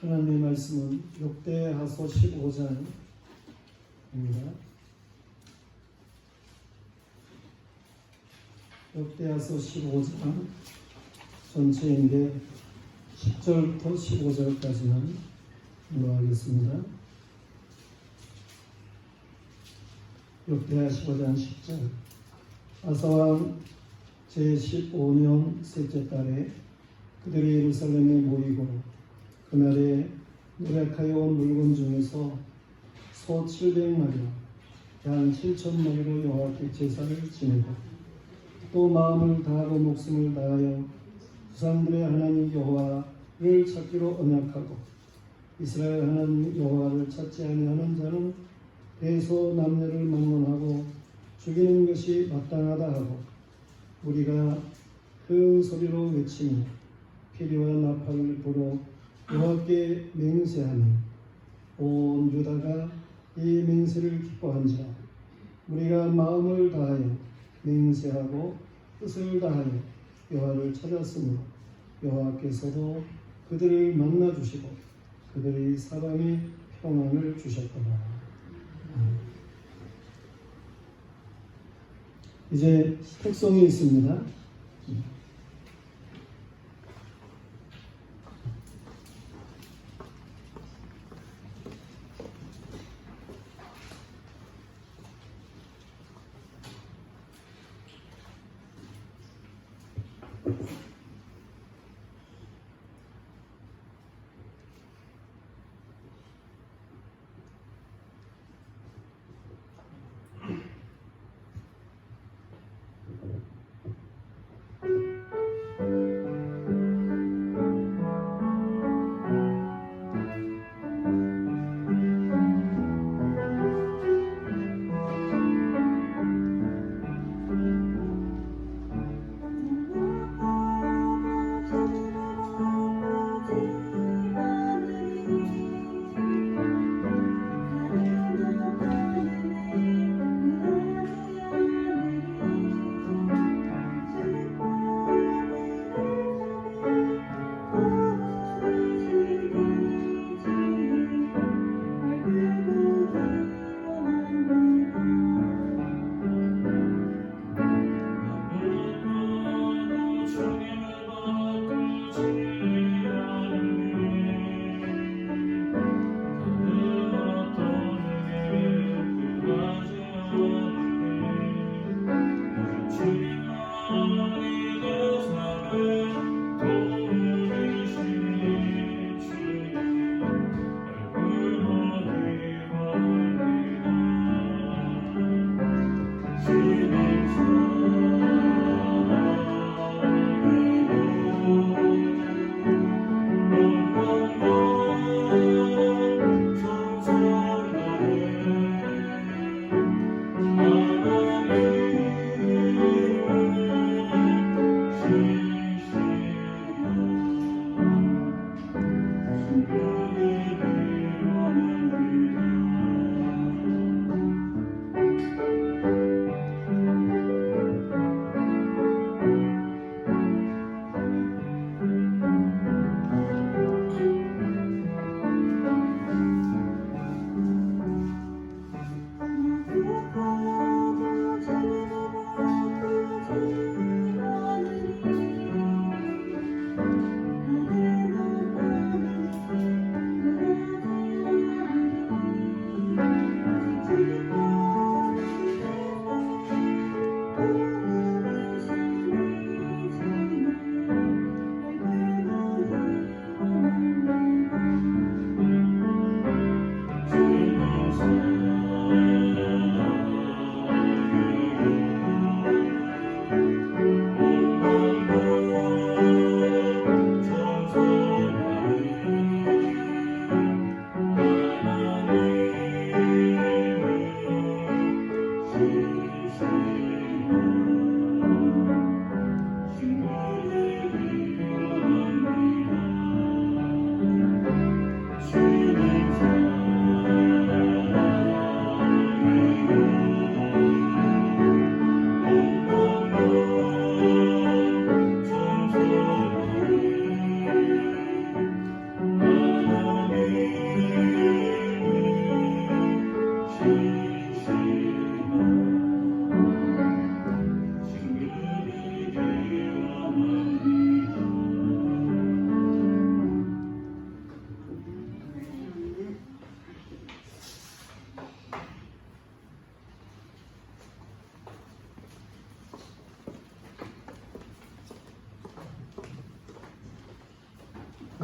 하나님의 말씀은 역대하서 15장입니다. 역대하서 15장 전체인데 10절부터 15절까지만 공부하겠습니다. 역대하 15장 10절. 아사왕 제15년 셋째 달에 그들이 예루살렘에 모이고 그날에 노력하여 온 물건 중에서 소 700마리, 양 7,000마리로 여호와께 제사를 지내고 또 마음을 다하고 목숨을 다하여 조상들의 하나님 여호와를 찾기로 언약하고 이스라엘 하나님 여호와를 찾지 아니하는 자는 대소 남녀를 막론하고 죽이는 것이 마땅하다 하고 우리가 큰 소리로 외치며 피리와 나팔을 불어 여호와께 맹세하니 온 유다가 이 맹세를 기뻐한지라. 우리가 마음을 다하여 맹세하고 뜻을 다하여 여호와를 찾았으므로 여호와께서도 그들을 만나 주시고 그들의 사방에 평안을 주셨더라. 이제 특성이 있습니다.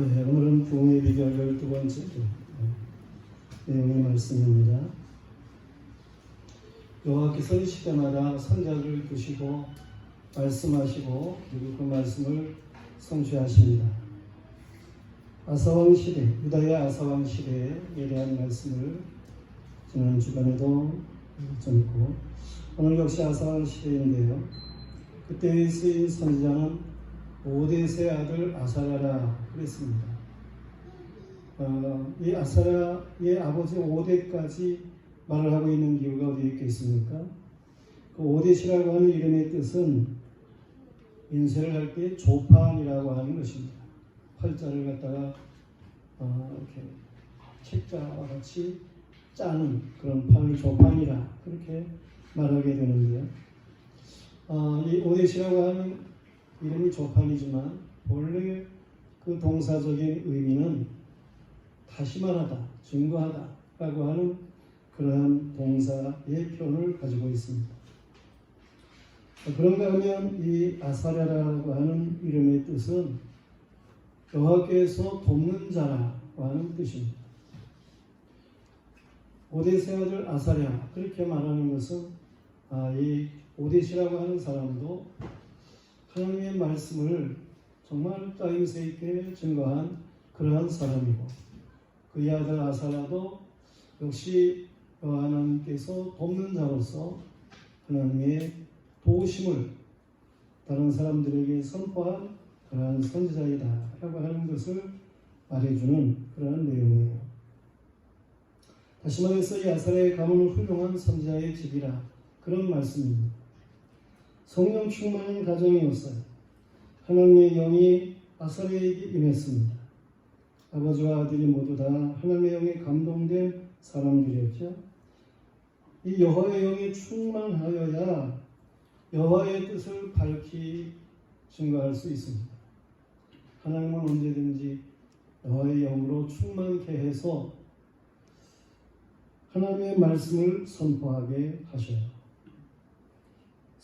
예, 오늘은 부흥의 비결 12번째 내용의 말씀입니다. 여호와께서 이 시대마다 선자를 두시고 말씀하시고 그리고 그 말씀을 성취하십니다. 아사왕 시대, 유다의 아사왕 시대에 대한 말씀을 지난 주간에도 전했고 오늘 역시 아사왕 시대인데요. 그때 쓰인 선지자는 오뎃의 아들 아사랴라 그랬습니다. 이 아사랴의 아버지 오뎃까지 말을 하고 있는 이유가 어디에 있겠습니까? 그 오뎃이라고 하는 이름의 뜻은 인쇄를 할 때 조판이라고 하는 것입니다. 팔자를 갖다가 이렇게 책자와 같이 짜는 그런 판을 조판이라 그렇게 말하게 되는데요. 이 오뎃이라고 하는 이름이 조판이지만 원래 그 동사적인 의미는 다시 말하다, 증거하다 라고 하는 그러한 동사의 표현을 가지고 있습니다. 그런가 하면 이 아사랴라고 하는 이름의 뜻은 여호와께서 돕는 자라고 하는 뜻입니다. 오뎃의 아들 아사랴 그렇게 말하는 것은 이 오뎃이라고 하는 사람도 하나님의 말씀을 정말 따임새 있게 증거한 그러한 사람이고 그의 아들 아사랴도 역시 하나님께서 돕는 자로서 하나님의 도우심을 다른 사람들에게 선포한 그러한 선지자이다 라고 하는 것을 말해주는 그러한 내용이에요. 다시 말해서 이 아사랴의 가문은 훌륭한 선지자의 집이라 그런 말씀입니다. 성령 충만한 가정이었어요. 하나님의 영이 아사랴에게 임했습니다. 아버지와 아들이 모두 다 하나님의 영에 감동된 사람들이었죠. 이 여호와의 영이 충만하여야 여호와의 뜻을 밝히 증거할 수 있습니다. 하나님은 언제든지 여호와의 영으로 충만케 해서 하나님의 말씀을 선포하게 하셔요.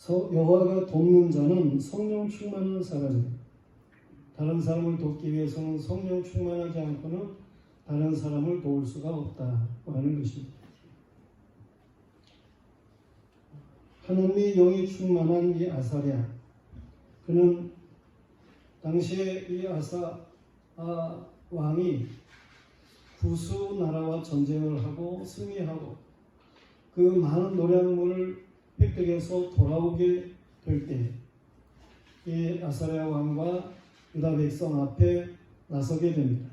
여호와가 돕는 자는 성령 충만한 사람이에요. 다른 사람을 돕기 위해서는 성령 충만하지 않고는 다른 사람을 도울 수가 없다고 하는 것입니다. 하나님의 영이 충만한 이 아사랴, 그는 당시에 이 왕이 구수 나라와 전쟁을 하고 승리하고 그 많은 노량물을 획득해서 돌아오게 될 때 이 아사랴 왕과 유다 백성 앞에 나서게 됩니다.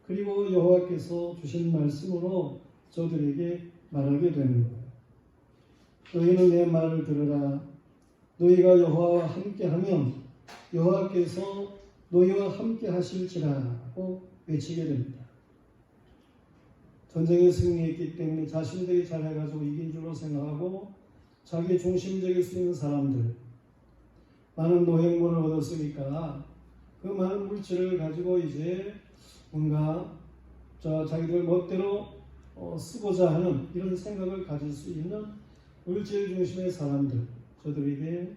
그리고 여호와께서 주신 말씀으로 저들에게 말하게 되는 거예요. 너희는 내 말을 들으라. 너희가 여호와와 함께하면 여호와께서 너희와 함께 하실지라고 외치게 됩니다. 전쟁에 승리했기 때문에 자신들이 잘해가지고 이긴 줄로 생각하고 자기 중심적일 수 있는 사람들, 많은 노획물을 얻었으니까 그 많은 물질을 가지고 이제 뭔가 자기들 멋대로 쓰고자 하는 이런 생각을 가질 수 있는 물질 중심의 사람들, 저들에게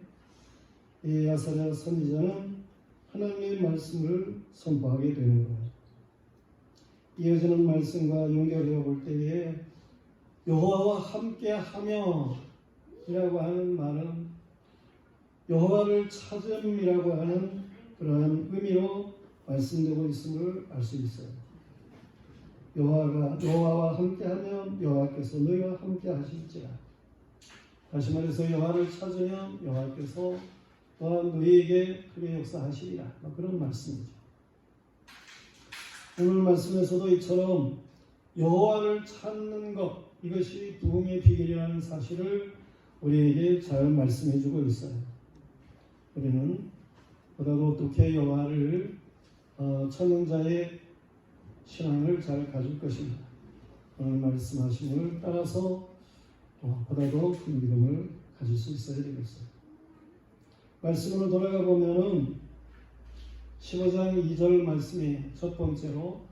이 아사랴 선지자는 하나님의 말씀을 선포하게 되는 거예요. 이어지는 말씀과 연결해 볼 때에 여호와와 함께하며 이라고 하는 말은 여호와를 찾음이라고 하는 그러한 의미로 말씀되고 있음을 알 수 있어요. 여호와와 함께하면 여호와께서 너희와 함께 하실지라. 다시 말해서 여호와를 찾으면 여호와께서 또한 너희에게 그의 역사하시리라. 그런 말씀이죠. 오늘 말씀에서도 이처럼 여호와를 찾는 것, 이것이 부흥의 비결이라는 사실을 우리에게 잘 말씀해주고 있어요. 우리는 보다도 어떻게 여호와를 찾는 자의 신앙을 잘 가질 것인가. 오늘 말씀하심을 따라서 보다도 큰 믿음을 가질 수 있어야 되겠어요. 말씀으로 돌아가 보면은 15장 2절 말씀에 첫 번째로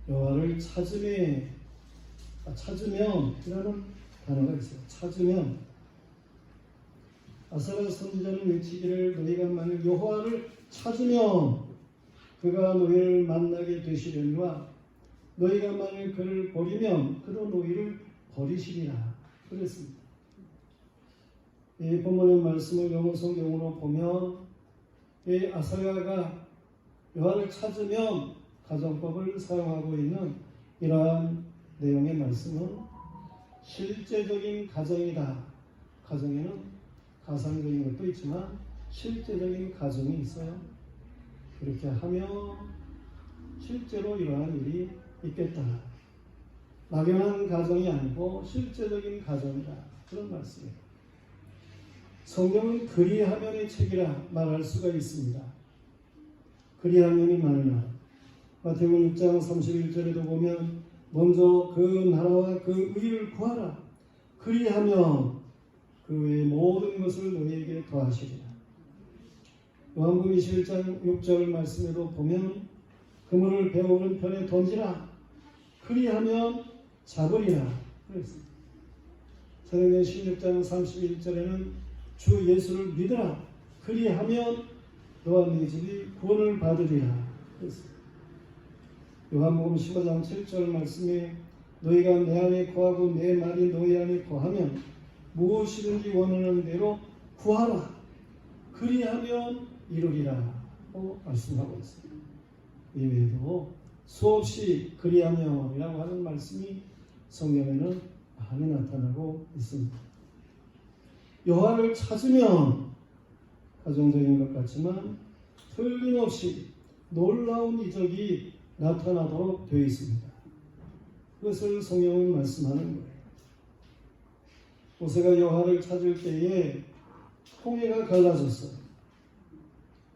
여호와를 찾으면 이라는 단어가 있어요. 찾으면 아사랴 선지자는 외치기를 너희가 만일 여호와를 찾으면 그가 너희를 만나게 되시려니와 너희가 만일 그를 버리면 그도 너희를 버리시리라 그랬습니다. 이 본문의 말씀을 영어 성경으로 보면 이 아사야가 여호와를 찾으면 가정법을 사용하고 있는 이러한 내용의 말씀은 실제적인 가정이다. 가정에는 가상적인 것도 있지만 실제적인 가정이 있어요. 그렇게 하면 실제로 이러한 일이 있겠다. 막연한 가정이 아니고 실제적인 가정이다. 그런 말씀이에요. 성경은 그리하면의 책이라 말할 수가 있습니다. 그리하면이 많으나 마태복음 6장 31절에도 보면 먼저 그 나라와 그 의를 구하라. 그리하면 그 외의 모든 것을 너희에게 더하시리라. 요한복음 21장 6절 말씀에도 보면 그물을 배 오른편에 던지라. 그리하면 잡으리라. 그랬습니다. 사도행전 16장 31절에는 주 예수를 믿으라. 그리하면 너와 네 집이 구원을 받으리라. 그랬습니다. 요한복음 15장 7절 말씀에 너희가 내 안에 거하고 내 말이 너희 안에 거하면 무엇이든지 원하는 대로 구하라. 그리하면 이루리라. 말씀하고 있습니다. 이외에도 수없이 그리하면이라고 하는 말씀이 성경에는 많이 나타나고 있습니다. 여호와를 찾으면 가정적인 것 같지만 틀림없이 놀라운 이적이 나타나도록 되어 있습니다. 그것을 성경은 말씀하는 거예요. 모세가 여호와를 찾을 때에 홍해가 갈라졌어요.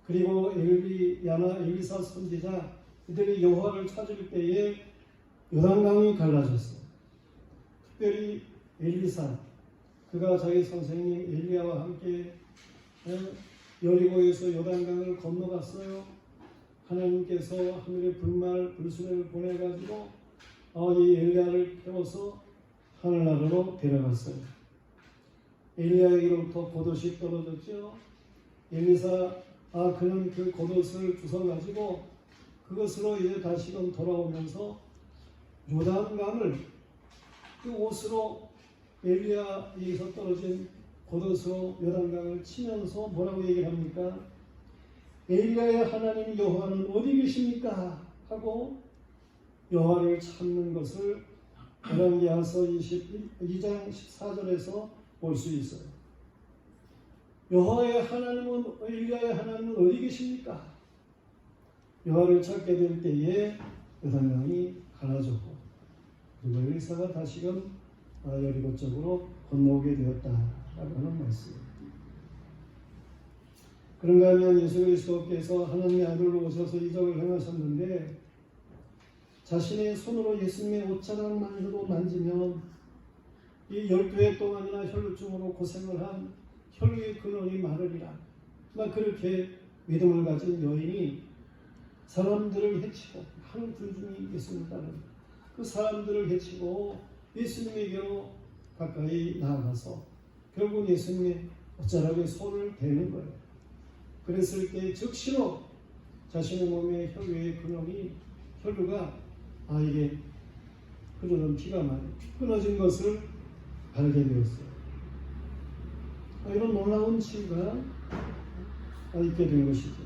그리고 엘리야나 엘리사 선지자 이들이 여호와를 찾을 때에 요단강이 갈라졌어요. 특별히 엘리사, 그가 자기 선생님 엘리야와 함께 여리고에서 요단강을 건너갔어요. 하나님께서 하늘의 불순을 보내가지고 이 엘리야를 태워서 하늘나라로 데려갔어요. 엘리야에게로부터 겉옷이 떨어졌죠. 엘리사 그는 그 겉옷을 주워가지고 그것으로 이제 다시금 돌아오면서 요단강을 그 옷으로 엘리야에게서 떨어진 겉옷으로 요단강을 치면서 뭐라고 얘기를 합니까? 엘리야의 하나님 여호와는 어디 계십니까? 하고 여호와를 찾는 것을 열왕기하서 22장 14절에서 볼 수 있어요. 여호와의 하나님은 엘리야의 하나님은 어디 계십니까? 여호와를 찾게 될 때에 요단강이 갈라졌고 그리고 엘리사가 다시금 여리고 쪽으로 건너오게 되었다라고 하는 말씀입니다. 그런가 하면 예수 그리스도께서 하나님의 아들로 오셔서 이적을 행하셨는데 자신의 손으로 예수님의 옷자락만이라도 만지면 이 12해 동안이나 혈루증으로 고생을 한 혈루의 근원이 마르리라. 그렇게 믿음을 가진 여인이 사람들을 해치고 한 군중이 예수님을 따르는 그 사람들을 해치고 예수님에게로 가까이 나아가서 결국 예수님의 옷자락에 손을 대는 거예요. 그랬을 때 즉시로 자신의 몸에 혈류의 근원이 혈류가 이게 흐르는 피가 많이 끊어진 것을 알게 되었어요. 이런 놀라운 치유가 있게 된 것이죠.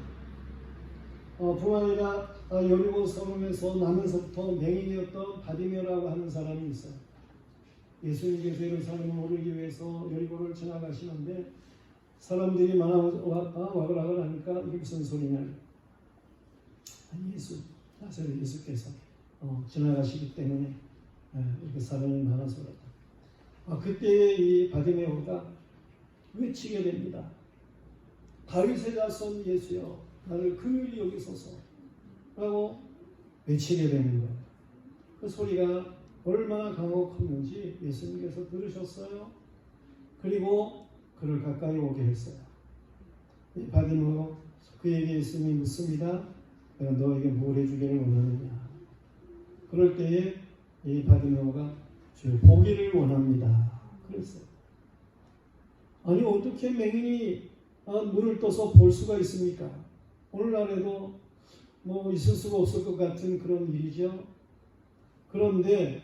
뿐만 아니라 여리고 성읍에서 나면서부터 맹인이었던 바디메오라고 하는 사람이 있어요. 예수님께서 예루살렘을 오르기 위해서 여리고를 지나가시는데 사람들이 와글와글 하니까 이게 무슨 소리냐? 나사렛 예수께서 지나가시기 때문에 이렇게 사람이 많아서 그렇다. 그때 이 바디메오가 외치게 됩니다. 다윗의 자손 예수여, 나를 긍휼히 여기소서 라고 외치게 되는 거예요. 그 소리가 얼마나 강하고 컸는지 예수님께서 들으셨어요. 그리고 그를 가까이 오게 했어요. 이 바디메오 그에게 예수님이 묻습니다. 내가 너에게 뭘 해주기를 원하느냐? 그럴 때에 이 바디메오가 주의 보기를 원합니다. 그랬어요. 아니 어떻게 맹인이 눈을 떠서 볼 수가 있습니까? 오늘날에도 뭐 있을 수가 없을 것 같은 그런 일이죠. 그런데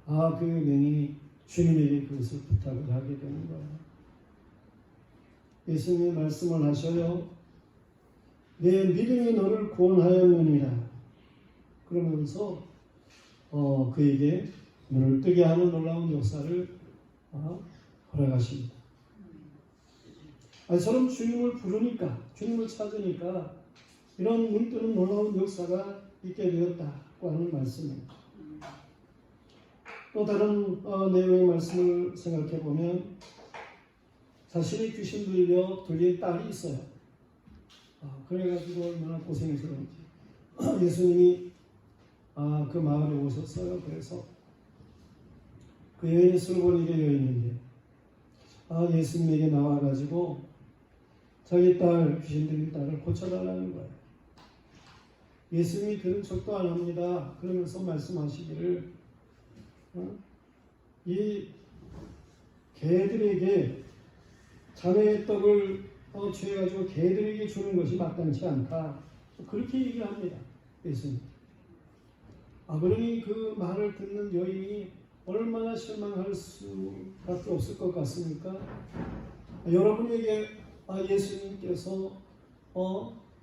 그 여인이 주님에게 그것을 부탁을 하게 되는 거예요. 예수님이 말씀을 하셔요. 내 믿음이 너를 구원하였느니라. 그러면서 그에게 눈을 뜨게 하는 놀라운 역사를 허락하십니다. 저런 주님을 부르니까, 주님을 찾으니까 이런 눈 뜨는 놀라운 역사가 있게 되었다고 하는 말씀입니다. 또 다른 내용의 말씀을 생각해 보면 자신이 귀신 들린 딸이 있어요. 그래가지고 얼마나 고생스러운지 예수님이 그 마을에 오셨어요. 그래서 그 여인이 술보니게 여인인데 예수님에게 나와가지고 자기 딸, 귀신 들린 딸을 고쳐달라는 거예요. 예수님이 들은 척도 안 합니다. 그러면서 말씀하시기를 이 개들에게 자네의 떡을 취해가지고 개들에게 주는 것이 마땅치 않다. 그렇게 얘기를 합니다. 예수님. 그러니 그 말을 듣는 여인이 얼마나 실망할 수밖에 없을 것 같습니까? 여러분에게 예수님께서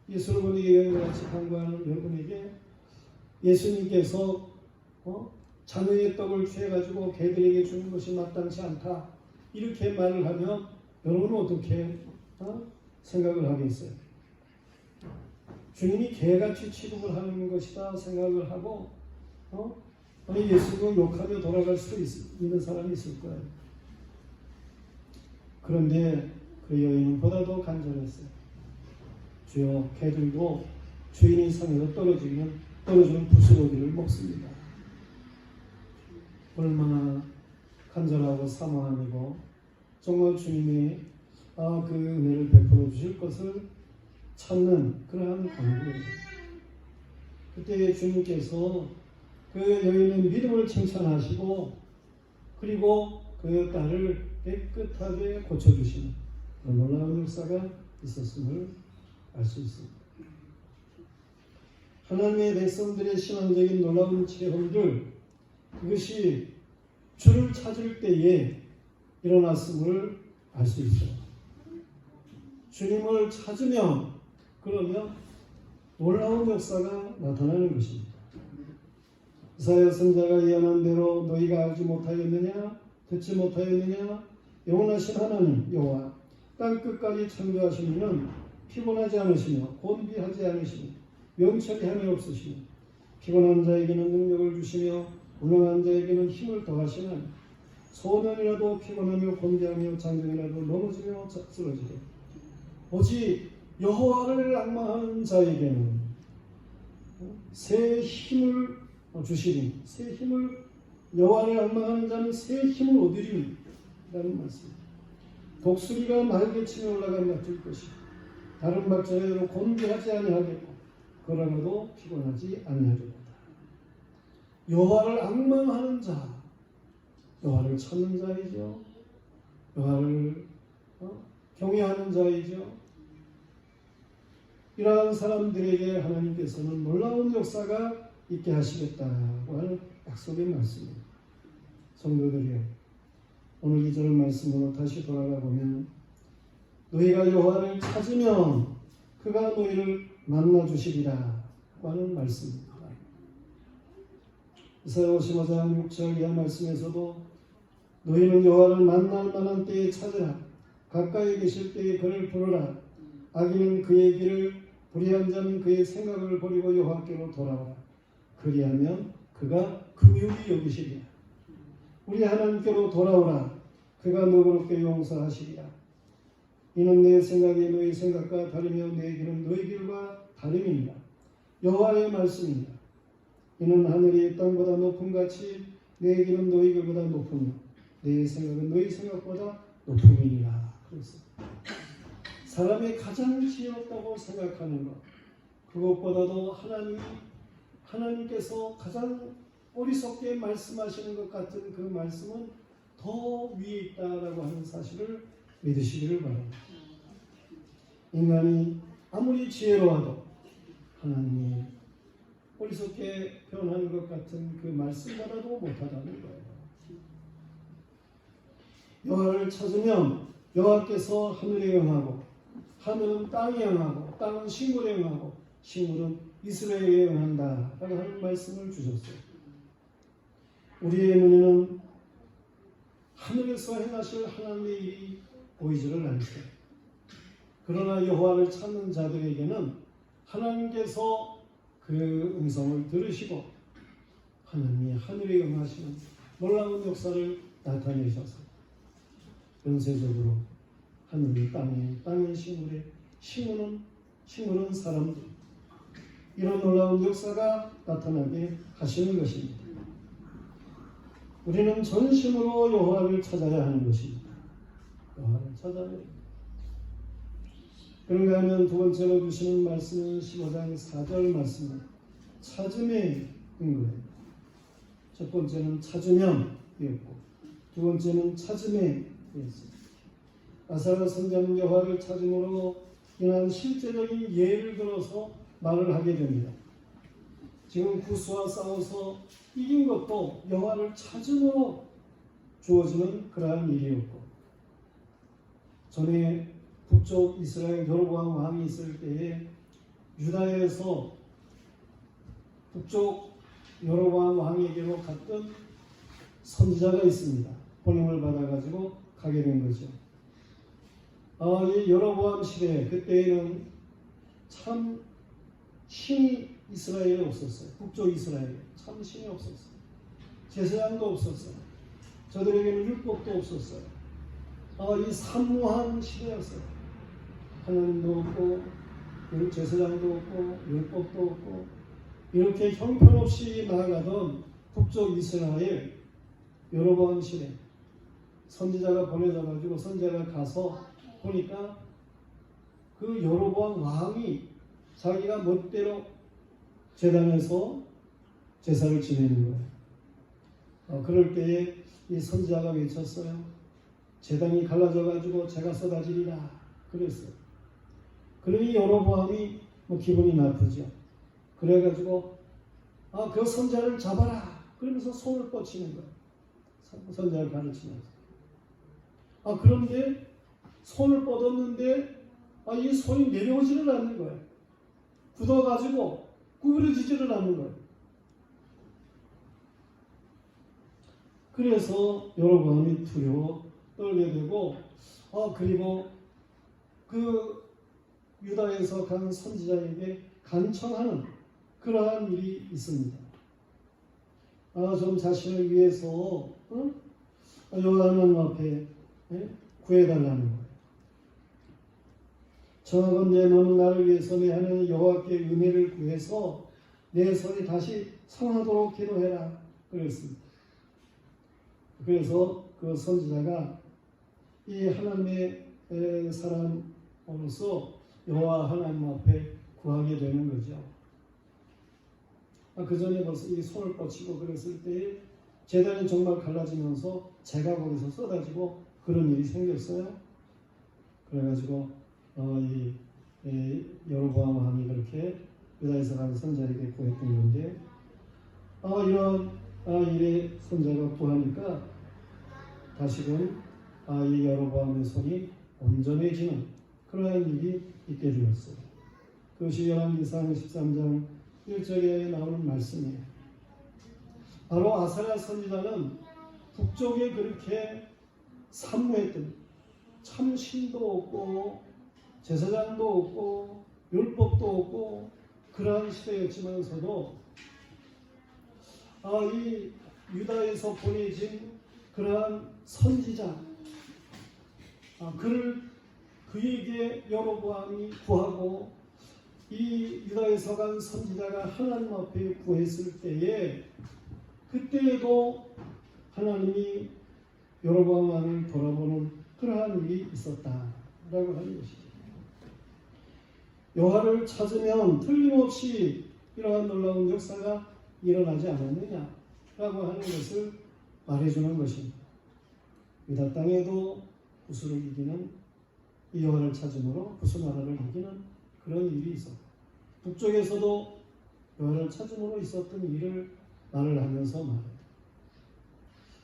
예수님에게 여인과 같이 간구하는 여러분에게 예수님께서 자녀의 떡을 취해가지고 개들에게 주는 것이 마땅치 않다. 이렇게 말을 하면 여러분은 어떻게 생각을 하겠어요? 주님이 개같이 취급을 하는 것이다 생각을 하고 예수님을 욕하며 돌아갈 수도 있는 사람이 있을 거예요. 그런데 그 여인은 보다도 간절했어요. 주여, 개들도 주인의 상에서 떨어지는 부스러기를 먹습니다. 얼마나 간절하고 사모함이고 정말 주님이 그 은혜를 베풀어 주실 것을 찾는 그러한 간구예요. 그때 주님께서 그 여인의 믿음을 칭찬하시고 그리고 그 딸을 깨끗하게 고쳐주시는 그런 놀라운 역사가 있었음을 알 수 있습니다. 하나님의 백성들의 신앙적인 놀라운 체험들, 그것이 주를 찾을 때에 일어났음을 알 수 있어요. 주님을 찾으면 그러면 놀라운 역사가 나타나는 것입니다. 이사야 선지자가 예언한 대로 너희가 알지 못하였느냐, 듣지 못하였느냐, 영원하신 하나님 여호와 땅 끝까지 창조하신 이는 피곤하지 않으시며 곤비하지 않으시며 명철이 함이 없으시며 피곤한 자에게는 능력을 주시며 운영한 자에게는 힘을 더하시는 소년이라도 피곤하며 곤비하며 장정이라도 넘어지며 쓰러지게 오직 여호와를 앙망하는 자에게는 새 힘을 주시니 새 힘을 여호와를 앙망하는 자는 새 힘을 얻으리라는 말씀입니다. 독수리가 날개치며 올라가면 같을 것이고 다른 박자대로 곤비하지 아니하겠고 그러나도 피곤하지 아니하리로다. 여호와를 앙망하는 자, 여호와를 찾는 자이죠. 여호와를 경외하는 자이죠. 이러한 사람들에게 하나님께서는 놀라운 역사가 있게 하시겠다고 하는 약속의 말씀입니다. 성도들이여, 오늘 이 절 말씀으로 다시 돌아가 보면 너희가 여호와를 찾으면 그가 너희를 만나 주시리라 하는 말씀입니다. 이사야 55장 6절 이하 말씀에서도 너희는 여호와를 만날 만한 때에 찾으라. 가까이 계실 때에 그를 부르라. 악인은 그의 길을, 불의한 자는 그의 생각을 버리고 여호와께로 돌아오라. 그리하면 그가 긍휼히 여기시리라. 우리 하나님께로 돌아오라. 그가 너그럽게 용서하시리라. 이는 내 생각이 너희 생각과 다르며 내 길은 너희 길과 다름이니라. 여호와의 말씀이니라. 이는 하늘이 땅보다 높음같이 내 길은 너희 길보다 높으며 내 생각은 너희 생각보다 높음이니라. 그래서 사람이 가장 지혜롭다고 생각하는 것, 그것보다도 하나님께서 가장 어리석게 말씀하시는 것 같은 그 말씀은 더 위에 있다라고 하는 사실을 믿으시기를 바랍니다. 인간이 아무리 지혜로워도 하나님이 어리석게 표현하는 것 같은 그 말씀보다도 못하다는 거예요. 여호와를 찾으면 여호와께서 하늘에 응하고 하늘은 땅에 응하고 땅은 식물에 응하고 식물은 이스라엘에 응한다 라고 하는 말씀을 주셨어요. 우리의 눈에는 하늘에서 행하실 하나님의 일이 보이지를 않죠. 그러나 여호와를 찾는 자들에게는 하나님께서 그 음성을 들으시고 하나님이 하늘에 응하시는 놀라운 역사를 나타내셨어요. 연쇄적으로 하늘이 땅에, 땅은 식물에, 식물은 사람들, 이런 놀라운 역사가 나타나게 하시는 것입니다. 우리는 전심으로 여호와를 찾아야 하는 것입니다. 여호와를 찾아야 합니다. 그런가 하면 두 번째로 주시는 말씀은 15장 4절 말씀입니다. 찾음의 근거예요. 첫 번째는 찾으면 이었고 두 번째는 찾음에 이었습니다. 아사랴 선지자는 여호와를 찾음으로 인한 실제적인 예를 들어서 말을 하게 됩니다. 지금 구스와 싸워서 이긴 것도 여호와를 찾음으로 주어지는 그러한 일이었고, 전에 북쪽 이스라엘 여로보암 왕이 있을 때에 유다에서 북쪽 여로보암 왕에게로 갔던 선지자가 있습니다. 보냄을 받아가지고 가게 된 거죠. 이 여로보암 시대 그때에는 참 신이 이스라엘에 없었어요. 북쪽 이스라엘에 참 신이 없었어요. 제사장도 없었어요. 저들에게는 율법도 없었어요. 이 산무한 시대였어요. 하나님도 없고 제사장도 없고 율법도 없고 이렇게 형편없이 나아가던 북쪽 이스라엘 여로보암 시대, 선지자가 보내져가지고 선지자가 가서 보니까 그 여로보암 왕이 자기가 멋대로 제단에서 제사를 지내는 거예요. 그럴 때에 이 선지자가 외쳤어요. 제단이 갈라져가지고 제가 쏟아지리라 그랬어요. 그러니 여로보암이 기분이 나쁘죠. 그래가지고 그 선지자를 잡아라 그러면서 손을 뻗치는 거예요. 선지자를 가르치면서. 그런데 손을 뻗었는데 이 손이 내려오지를 않는 거예요. 굳어가지고 구부러지지를 않는 거예요. 그래서 여로보암이 두려워 떨게 되고 그리고 그 유다에서 간 선지자에게 간청하는 그러한 일이 있습니다. 좀 자신을 위해서 여호와 하나님 앞에 구해달라는 거예요. 청하건대 너는 나를 위해서 내 하나님 여호와께 은혜를 구해서 내 손이 다시 성하도록 기도해라 그랬습니다. 그래서 그 선지자가 이 하나님의 사람으로서 여호와 하나님 앞에 구하게 되는 거죠. 그 전에 벌써 이 손을 뻗치고 그랬을 때에 제단이 정말 갈라지면서 재가 거기서 쏟아지고 그런 일이 생겼어요. 그래가지고 이 여로보암 왕이 그렇게 유다에서 간 선지자에게 구했던 건데 이런 일에 선지자가 구하니까 다시금 이 여로보암의 손이 온전해지는 그러한 일이 있게 되었어요. 그것이 열왕기상 13장 1절에 나오는 말씀이에요. 바로 아사랴 선지자는 북쪽에 그렇게 산무했던 참 신도 없고 제사장도 없고 율법도 없고 그러한 시대였지만서도 이 유다에서 보내진 그러한 선지자 그에게 여로보암이 구하고 이 유다에서 간 선지자가 하나님 앞에 구했을 때에 그때에도 하나님이 여로보암 왕을 돌아보는 그러한 일이 있었다라고 하는 것이죠. 여호와를 찾으면 틀림없이 이러한 놀라운 역사가 일어나지 않았느냐라고 하는 것을 말해주는 것입니다. 유다 땅에도 구스를 이기는 이 여호와를 찾음으로 구스 나라를 이기는 그런 일이 있었고 북쪽에서도 여호와를 찾음으로 있었던 일을 말을 하면서 말합니다.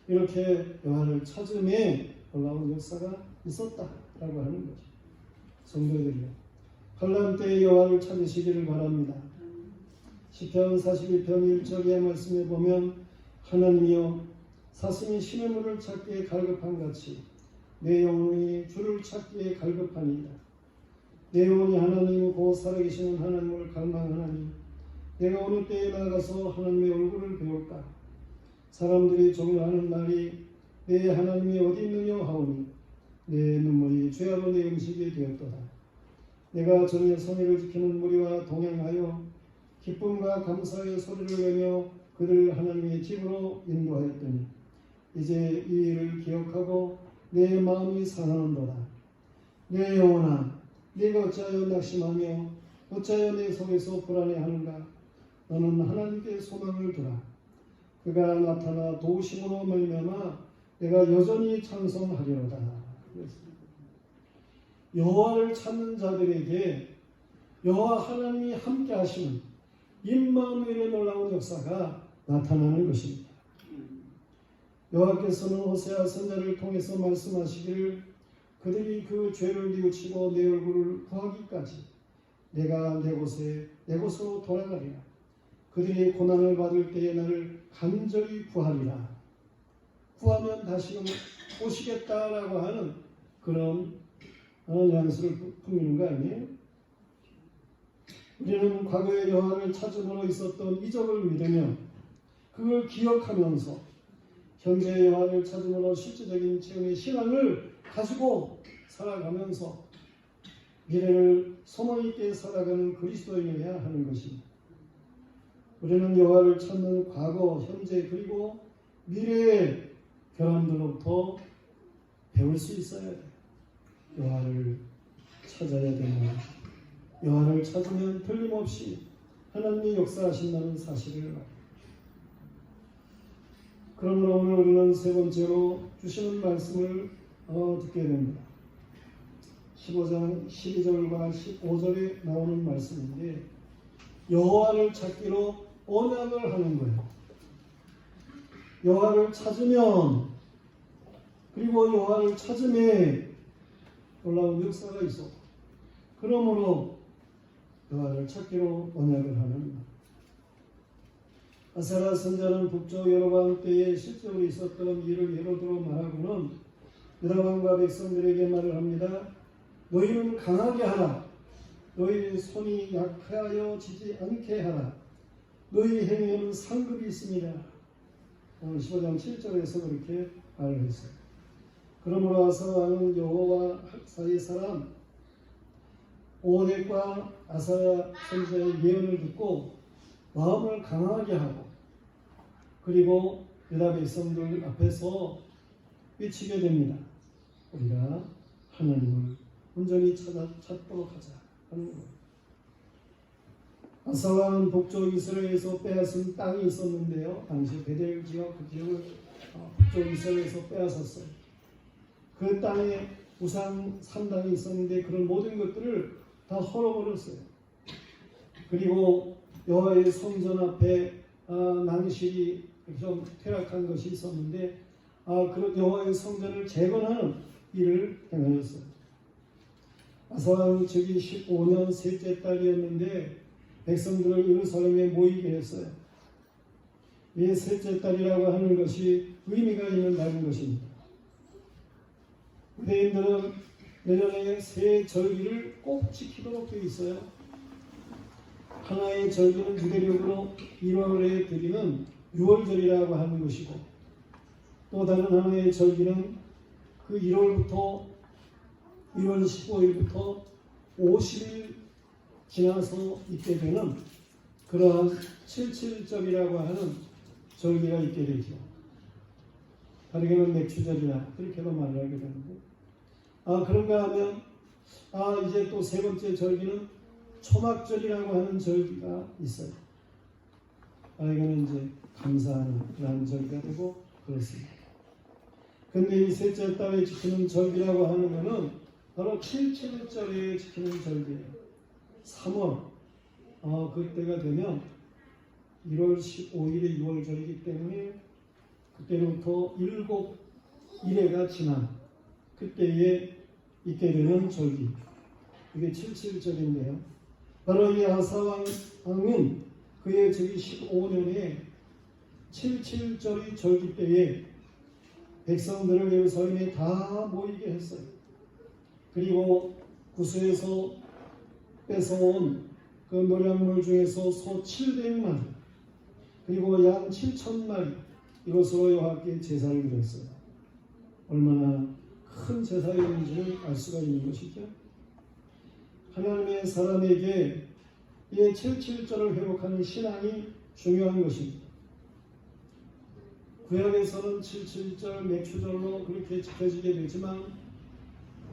이렇게 여호와를 찾음에 놀라운 역사가 있었다라고 하는 거죠. 성도들이요, 환난 때에 여호와를 찾으시기를 바랍니다. 시편 41편 1절의 말씀에 보면 하나님이여 사슴이 신의 물을 찾기에 갈급한 같이 내 영혼이 주를 찾기에 갈급하니이다. 내 영혼이 하나님 곧 살아계시는 하나님을 갈망하나니 내가 어느 때에 나가서 하나님의 얼굴을 배울까. 사람들이 종려하는 날이 내 하나님이 어디 있느냐 하오니 내 눈물이 죄악으로 내 음식이 되었도다. 내가 전에 성회를 지키는 무리와 동행하여 기쁨과 감사의 소리를 내며 그들 하나님의 집으로 인도하였더니 이제 이 일을 기억하고 내 마음이 상하는도다. 내 영혼아, 네가 어찌하여 낙심하며 어찌하여 내 속에서 불안해하는가. 너는 하나님께 소망을 두라. 그가 나타나 도우심으로 말미암아 내가 여전히 찬송하리로다. 여호와를 찾는 자들에게 여호와 하나님이 함께 하시는 임마누엘의 놀라운 역사가 나타나는 것입니다. 여호와께서는 호세아 선지자를 통해서 말씀하시기를 그들이 그 죄를 뉘우치고 내 얼굴을 구하기까지 내가 내 곳으로 돌아가리라. 그들이 고난을 받을 때에 나를 간절히 구하리라. 구하면 다시금 오시겠다라고 하는 그런 뉘앙스를 풍기는 거 아니에요? 우리는 과거에 여호와를 찾음으로 있었던 이적을 믿으며 그걸 기억하면서 현재 여호와를 찾음으로 실질적인 체험의 신앙을 가지고 살아가면서 미래를 소망 있게 살아가는 그리스도인이어야 하는 것입니다. 우리는 여호와를 찾는 과거, 현재 그리고 미래의 경험들로부터 배울 수 있어야 돼요. 여호와를 찾아야 되나? 여호와를 찾으면 틀림없이 하나님이 역사하신다는 사실을 알아요. 그러므로 오늘 우리는 세 번째로 주시는 말씀을 듣게 됩니다. 15장 12절과 15절에 나오는 말씀인데 여호와를 찾기로 언약을 하는 거예요. 여호와를 찾으면 그리고 여호와를 찾음에 놀라운 역사가 있어. 그러므로 여호와를 찾기로 언약을 하는 것. 아사랴 선지자는 북쪽 여로보암 때에 실제로 있었던 일을 예로 들어 말하고는 유다 왕과 백성들에게 말을 합니다. 너희는 강하게 하라. 너희 손이 약하여 지지 않게 하라. 너희 행위에는 상급이 있습니다. 오늘 15장 7절에서 그렇게 말을 했어요. 그러므로 아사 왕은 여호와 사이 사람 오뎃과 아사랴 선지자의 예언을 듣고 마음을 강하게 하고 그리고 유다 백성들 앞에서 외치게 됩니다. 우리가 하나님을 온전히 찾도록 하자 하는 거예요. 아사 왕은 북쪽 이스라엘에서 빼앗은 땅이 있었는데요. 당시 베델 지역 그 지역을 북쪽 이스라엘에서 빼앗았어요. 그 땅에 우상 산당이 있었는데 그런 모든 것들을 다 헐어버렸어요. 그리고 여호와의 성전 앞에 낭실이 좀 퇴락한 것이 있었는데 그런 여호와의 성전을 재건하는 일을 행하였어요. 아사 왕이 즉위 15년 셋째 달이었는데 백성들을 예루살렘에 모이게 했어요. 이 셋째 달이라고 하는 것이 의미가 있는 날인 것입니다. 유대인들은 내년에 세 절기를 꼭 지키도록 되어 있어요. 하나의 절기는 유대력으로 1월에 드리는 6월절이라고 하는 것이고 또 다른 하나의 절기는 그 1월 15일부터 50일 지나서 있게 되는 그러한 77절이라고 하는 절기가 있게 되죠. 다르게는 맥추절이나 그렇게도 말을 하게 되는데 그런가 하면 이제 또 세 번째 절기는 초막절이라고 하는 절기가 있어요. 이거는 이제 감사하는 그런 절기가 되고 그렇습니다. 근데 이 셋째 달에 지키는 절기라고 하는 것은 바로 77절에 지키는 절기예요. 3월 그때가 되면 1월 15일이 6월절이기 때문에 그때로부터 7일회가 지난 그때에 있게 되는 절기, 이게 77절인데요. 바로 이 아사왕은 그의 저기 15년에 77절이 절기 때에 백성들을 예루살렘에 다 모이게 했어요. 그리고 구스에서 뺏어온 그 노량물 중에서 소 700마리 그리고 양 7,000마리 이것으로 여호와께 제사를 드렸어요. 얼마나 큰 제사였는지를 알 수가 있는 것이죠. 하나님의 사람에게 이 77절을 회복하는 신앙이 중요한 것입니다. 구약에서는 77절 맥주절로 그렇게 지켜지게 되지만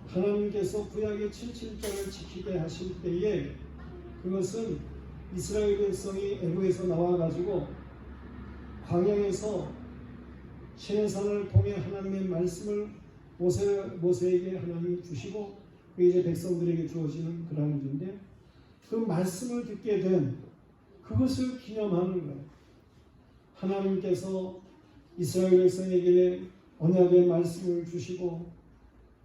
하나님께서 구약의 77절을 지키게 하실 때에 그것은 이스라엘 백성이 애굽에서 나와가지고 광야에서 시내산을 통해 하나님의 말씀을 모세에게 하나님이 주시고 그게 이제 백성들에게 주어지는 그런 일인데 그 말씀을 듣게 된 그것을 기념하는 거예요. 하나님께서 이스라엘 백성에게 언약의 말씀을 주시고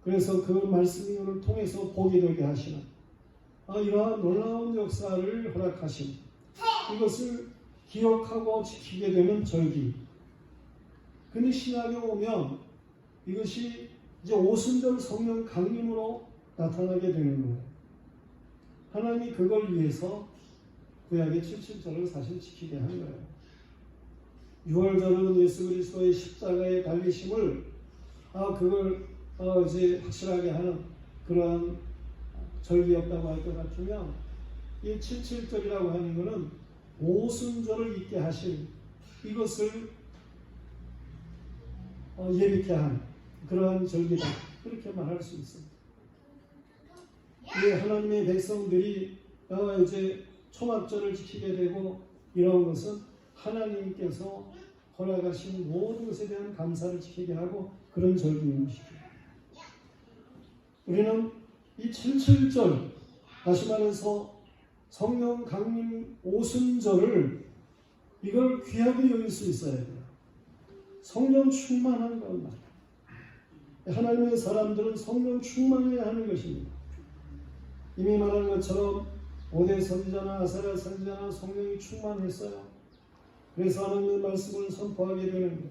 그래서 그 말씀을 통해서 복이 되게 하시는 이러한 놀라운 역사를 허락하신 이것을 기억하고 지키게 되는 절기. 근데 신약에 오면 이것이 이제 오순절 성령 강림으로 나타나게 되는 거예요. 하나님이 그걸 위해서 구약의 77절을 사실 지키게 한 거예요. 6월절은 예수 그리스도의 십자가의 달리심을 그걸 이제 확실하게 하는 그러한 절기였다고 할 것 같으면 이 77절이라고 하는 것은 오순절을 있게 하신 이것을 예비케 한 그러한 절기다 그렇게 말할 수 있습니다. 하나님의 백성들이 이제 초막절을 지키게 되고 이런 것은 하나님께서 허락하신 모든 것에 대한 감사를 지키게 하고 그런 절기인 것이죠. 우리는 이 77절 다시 말해서 성령 강림 오순절을 이걸 귀하게 여길 수 있어야 돼요. 성령 충만한 것만. 하나님의 사람들은 성령 충만해야 하는 것입니다. 이미 말한 것처럼 5대 선지자나 아사랴 선지자나 성령이 충만했어요. 그래서 하나님의 말씀을 선포하게 되는 거예요.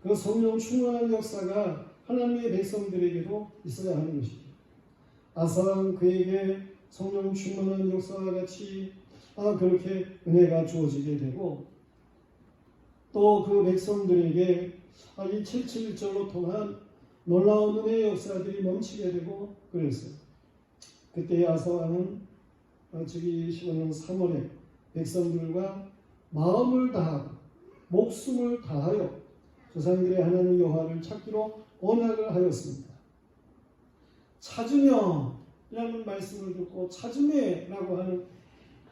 그 성령 충만한 역사가 하나님의 백성들에게도 있어야 하는 것이죠. 아사왕 그에게 성령 충만한 역사와 같이 그렇게 은혜가 주어지게 되고 또 그 백성들에게 이 77절로 통한 놀라운 은혜의 역사들이 멈추게 되고 그랬어요. 그때 아사왕은 저기 15년 3월에 백성들과 마음을 다하고 목숨을 다하여 조상들의 하나님 여호와를 찾기로 언약을 하였습니다. 찾으며 라는 말씀을 듣고 찾음에라고 하는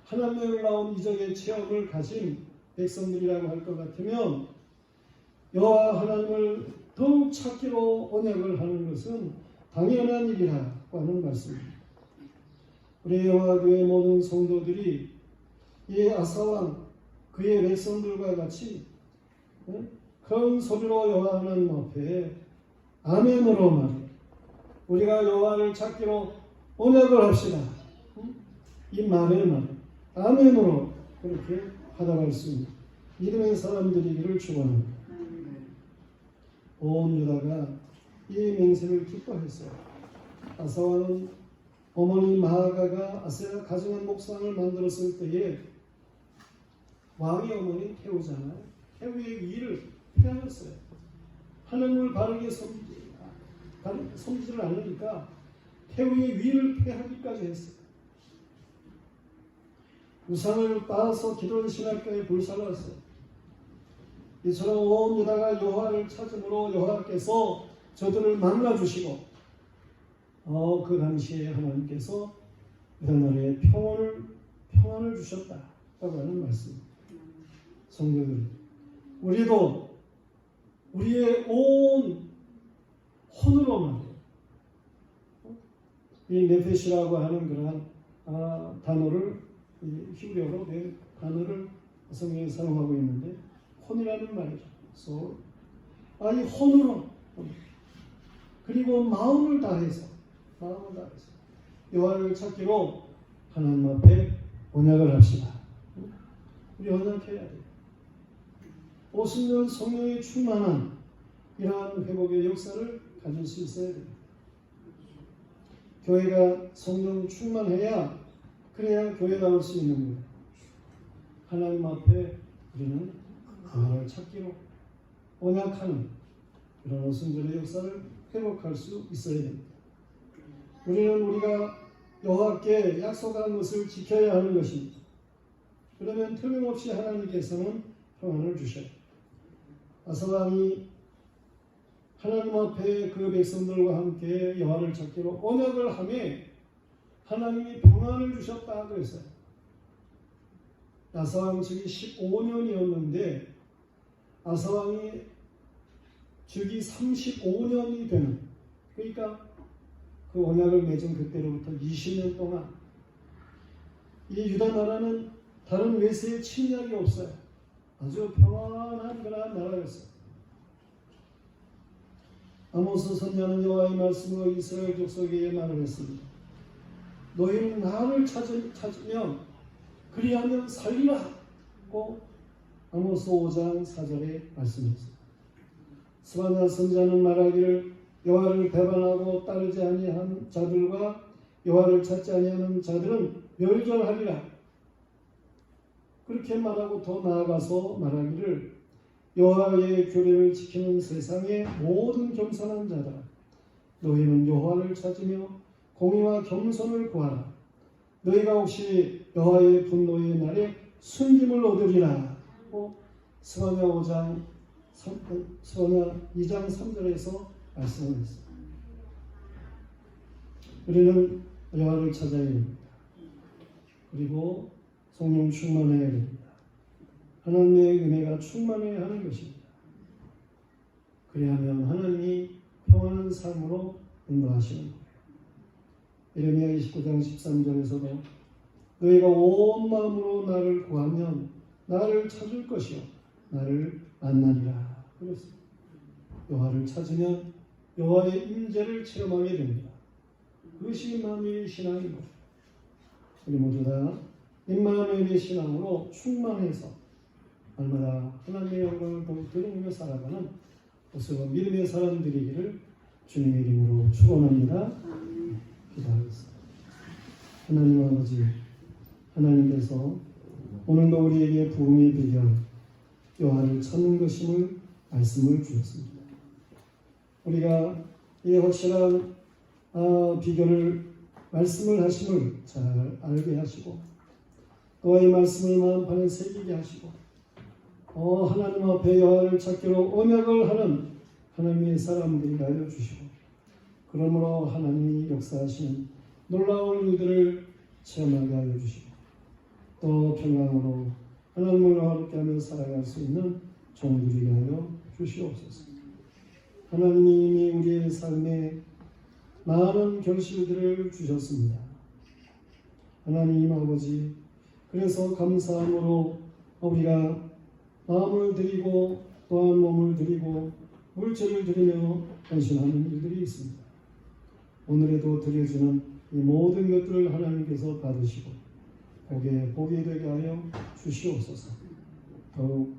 하나님의 놀라운 이적의 체험을 가진 백성들이라고 할 것 같으면 여호와 하나님을 더욱 찾기로 언약을 하는 것은 당연한 일이라고 하는 말씀입니다. 우리 여호와 교회 모든 성도들이 이 아사왕 그의 백성들과 같이 큰 소리로 여호와 하나님 앞에 아멘으로 말해 우리가 여호와를 찾기로 언약을 합시다. 이 말을 아멘으로 그렇게 하다갈 수 있는 믿음의 사람들이기를 축원합니다. 온 유다가 이 맹세를 기뻐했어요. 아사왕은 어머니 마아가가 아세라 가정한 목상을 만들었을 때에 왕의 어머니 태우잖아요. 태우의 위를 폐하였어요. 하나님을 바르게 섬기지를 않으니까 태우의 위를 폐하기까지 했어요. 우상을 따서 기도한 신학교에 불살랐어요. 이처럼 온 유다가 여호와를 찾음으로 여호와께서 저들을 만나주시고 그 당시에 하나님께서 그 나라에 평안을 주셨다라고 하는 말씀입니다. 성도들, 우리도 우리의 온 혼으로 말이에요. 이 네페시라고 하는 그러한 단어를 히브리어로 된 단어를 성경에 사용하고 있는데 혼이라는 말이죠. soul. 이 혼으로 그리고 마음을 다해서 여호와를 찾기로 하나님 앞에 언약을 합시다. 우리 언약해야 돼요. 50년 성령에 충만한 이러한 회복의 역사를 가질 수 있어야 됩니다. 교회가 성령 충만해야 그래야 교회가 올 수 있는 거예요. 하나님 앞에 우리는 하나님을 찾기로 언약하는 이런 오순절의 역사를 회복할 수 있어야 됩니다. 우리는 우리가 여호와께 약속한 것을 지켜야 하는 것입니다. 그러면 틀림없이 하나님께서는 평안을 주셔요. 아사왕이 하나님 앞에 그 백성들과 함께 여호와를 찾기로 언약을 하매 하나님이 평안을 주셨다 그랬어요. 아사왕 즉위 15년이었는데 아사왕이 즉위 35년이 되는, 그러니까 그 언약을 맺은 그때로부터 20년 동안 이 유다 나라는 다른 외세의 침략이 없어요. 아주 평안한 그러한 나라였어요. 아모스 선지자는 여호와의 말씀으로 이스라엘 족속에게 말을 했습니다. 너희는 나를 찾으면 그리하면 살리라 고 아모스 5장 4절에 말씀했습니다. 스바냐 선지자는 말하기를 여호와를 배반하고 따르지 아니한 자들과 여호와를 찾지 아니하는 자들은 멸절하리라. 그렇게 말하고 더 나아가서 말하기를 여호와의 규례를 지키는 세상의 모든 겸손한 자들아, 너희는 여호와를 찾으며 공의와 겸손을 구하라. 너희가 혹시 여호와의 분노의 날에 순김을 얻으리라. 스바냐 2장 3절에서 말씀을 했습니다. 우리는 여호와를 찾아야 됩니다. 그리고 성령 충만해야 됩니다. 하나님의 은혜가 충만해야 하는 것입니다. 그리하면 하나님이 평안한 삶으로 인도하시는 거예요. 예레미야 29장 13절에서도 너희가 온 마음으로 나를 구하면 나를 찾을 것이요 나를 만나리라 그랬습니다. 여호와를 찾으면 여호와의 임재를 체험하게 됩니다. 그것이 임마누엘 신앙인 거예요. 우리 모두 다 임마누엘의 신앙으로 충만해서 날마다 하나님의 영광을 더욱 드러내며 살아가는 모습과 믿음의 사람 되기를 주님의 이름으로 축원합니다. 기도하겠습니다. 하나님 아버지, 하나님께서 오늘도 우리에게 부흥의 비결 여호와를 찾는 것임을 말씀을 주셨습니다. 우리가 이 확실한 비결을 말씀을 하심을 잘 알게 하시고 또 이 말씀을 마음판에 새기게 하시고 하나님 앞에 여호와를 찾기로 언약을 하는 하나님의 사람들이 하여 주시고 그러므로 하나님이 역사하시는 놀라운 일들을 체험하게 하여 주시고 또 평강으로 하나님을 화롭게 하며 살아갈 수 있는 종들이 하여 주시옵소서. 하나님이 우리의 삶에 많은 결실들을 주셨습니다. 하나님 아버지, 그래서 감사함으로 우리가 마음을 드리고 또한 몸을 드리고 물질을 드리며 헌신하는 일들이 있습니다. 오늘에도 드려지는 이 모든 것들을 하나님께서 받으시고 복이 되게 하여 주시옵소서. 더욱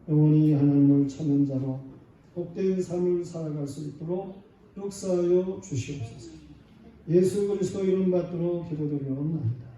영원히 하나님을 찾는 자로 복된 삶을 살아갈 수 있도록 역사하여 주시옵소서. 예수 그리스도 이름 받들어 기도드리옵나이다.